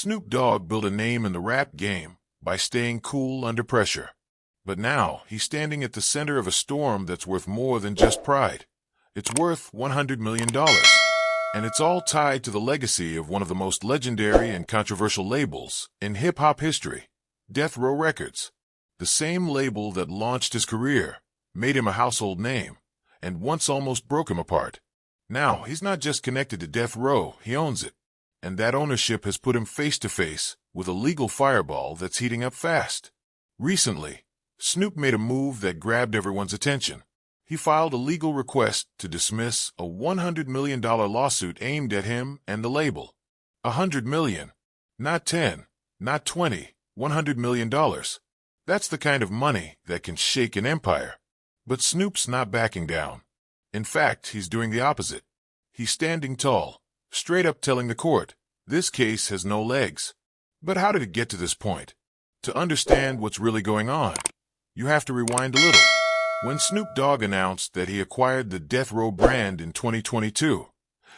Snoop Dogg built a name in the rap game by staying cool under pressure. But now he's standing at the center of a storm that's worth more than just pride. It's worth $100 million. And it's all tied to the legacy of one of the most legendary and controversial labels in hip-hop history, Death Row Records. The same label that launched his career, made him a household name, and once almost broke him apart. Now, he's not just connected to Death Row, he owns it. And that ownership has put him face to face with a legal fireball that's heating up fast. Recently, Snoop made a move that grabbed everyone's attention. He filed a legal request to dismiss a $100 million lawsuit aimed at him and the label. $100 million. Not 10, not 20, $100 million. That's the kind of money that can shake an empire. But Snoop's not backing down. In fact, he's doing the opposite. He's standing tall, straight up telling the court, this case has no legs. But how did it get to this point? To understand what's really going on, you have to rewind a little. When Snoop Dogg announced that he acquired the Death Row brand in 2022,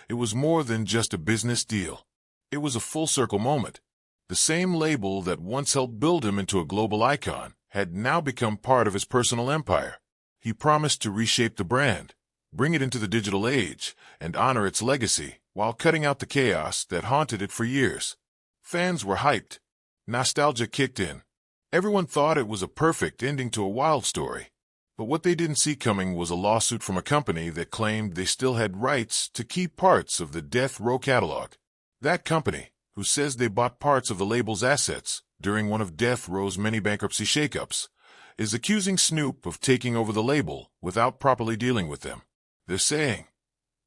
it was more than just a business deal. It was a full-circle moment. The same label that once helped build him into a global icon had now become part of his personal empire. He promised to reshape the brand, bring it into the digital age, and honor its legacy while cutting out the chaos that haunted it for years. Fans were hyped. Nostalgia kicked in. Everyone thought it was a perfect ending to a wild story. But what they didn't see coming was a lawsuit from a company that claimed they still had rights to keep parts of the Death Row catalog. That company, who says they bought parts of the label's assets during one of Death Row's many bankruptcy shakeups, is accusing Snoop of taking over the label without properly dealing with them. They're saying,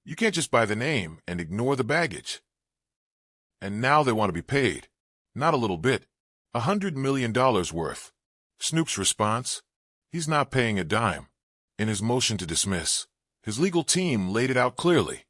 you can't just buy the name and ignore the baggage. And now they want to be paid. Not a little bit. $100 million worth. Snoop's response? He's not paying a dime. In his motion to dismiss, his legal team laid it out clearly.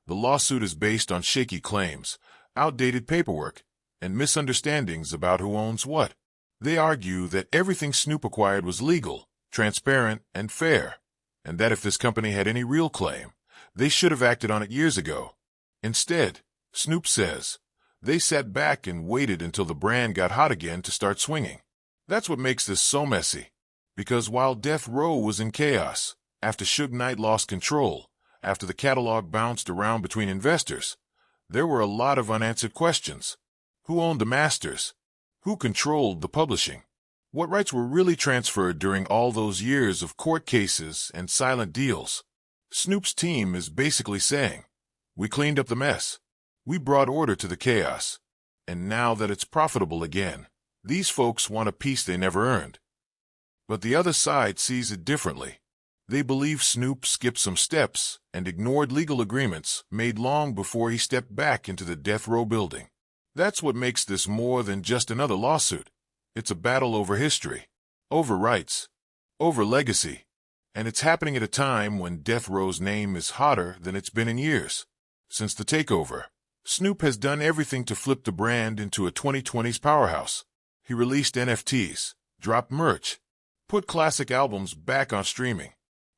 The lawsuit is based on shaky claims, outdated paperwork, and misunderstandings about who owns what. They argue that everything Snoop acquired was legal, transparent, and fair, and that if this company had any real claim, they should have acted on it years ago. Instead, Snoop says, they sat back and waited until the brand got hot again to start swinging. That's what makes this so messy. Because while Death Row was in chaos, after Suge Knight lost control, after the catalog bounced around between investors, there were a lot of unanswered questions. Who owned the masters? Who controlled the publishing? What rights were really transferred during all those years of court cases and silent deals? Snoop's team is basically saying, we cleaned up the mess. We brought order to the chaos. And now that it's profitable again, these folks want a piece they never earned. But the other side sees it differently. They believe Snoop skipped some steps and ignored legal agreements made long before he stepped back into the Death Row building. That's what makes this more than just another lawsuit. It's a battle over history, over rights, over legacy. And it's happening at a time when Death Row's name is hotter than it's been in years. Since the takeover, Snoop has done everything to flip the brand into a 2020s powerhouse. He released NFTs, dropped merch, put classic albums back on streaming,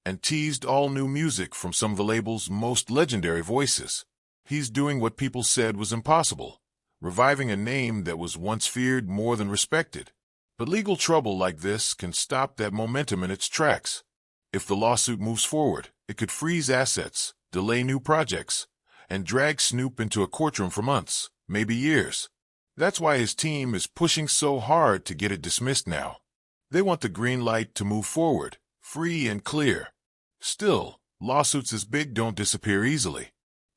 and teased all new music from some of the label's most legendary voices. He's doing what people said was impossible, reviving a name that was once feared more than respected. But legal trouble like this can stop that momentum in its tracks. If the lawsuit moves forward, it could freeze assets, delay new projects, and drag Snoop into a courtroom for months, maybe years. That's why his team is pushing so hard to get it dismissed now. They want the green light to move forward, free and clear. Still, lawsuits as big don't disappear easily.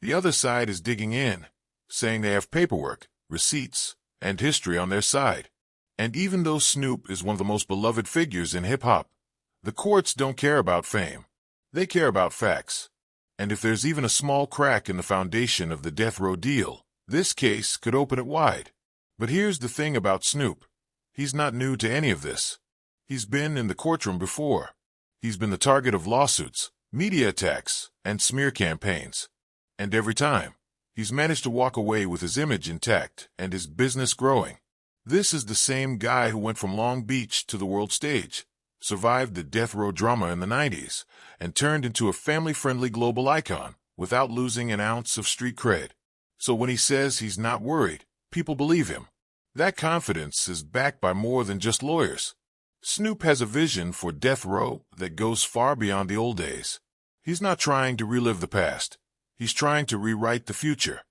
The other side is digging in, saying they have paperwork, receipts, and history on their side. And even though Snoop is one of the most beloved figures in hip-hop, the courts don't care about fame. They care about facts. And if there's even a small crack in the foundation of the Death Row deal, this case could open it wide. But here's the thing about Snoop. He's not new to any of this. He's been in the courtroom before. He's been the target of lawsuits, media attacks, and smear campaigns. And every time, he's managed to walk away with his image intact and his business growing. This is the same guy who went from Long Beach to the world stage, survived the Death Row drama in the 90s, and turned into a family-friendly global icon without losing an ounce of street cred. So when he says he's not worried, people believe him. That confidence is backed by more than just lawyers. Snoop has a vision for death row that goes far beyond the old days. He's not trying to relive the past. He's trying to rewrite the future.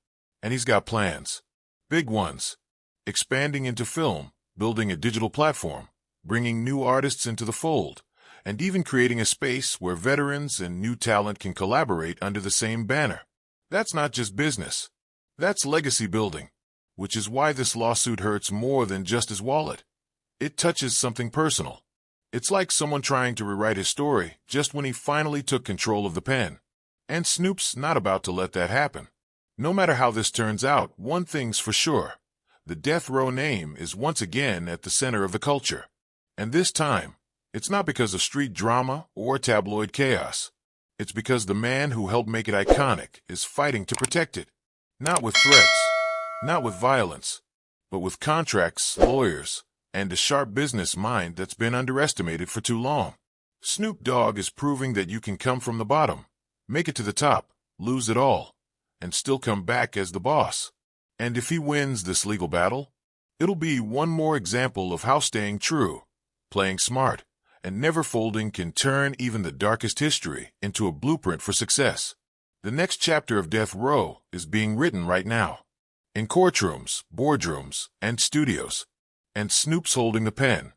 And he's got plans. Big ones. Expanding into film, building a digital platform, bringing new artists into the fold, and even creating a space where veterans and new talent can collaborate under the same banner. That's not just business. That's legacy building, which is why this lawsuit hurts more than just his wallet. It touches something personal. It's like someone trying to rewrite his story just when he finally took control of the pen. And Snoop's not about to let that happen. No matter how this turns out, one thing's for sure. The death row name is once again at the center of the culture. And this time, it's not because of street drama or tabloid chaos. It's because the man who helped make it iconic is fighting to protect it. Not with threats, not with violence, but with contracts, lawyers, and a sharp business mind that's been underestimated for too long. Snoop Dogg is proving that you can come from the bottom, make it to the top, lose it all, and still come back as the boss. And if he wins this legal battle, it'll be one more example of how staying true, playing smart, and never folding can turn even the darkest history into a blueprint for success. The next chapter of Death Row is being written right now, in courtrooms, boardrooms, and studios. And Snoop's holding the pen,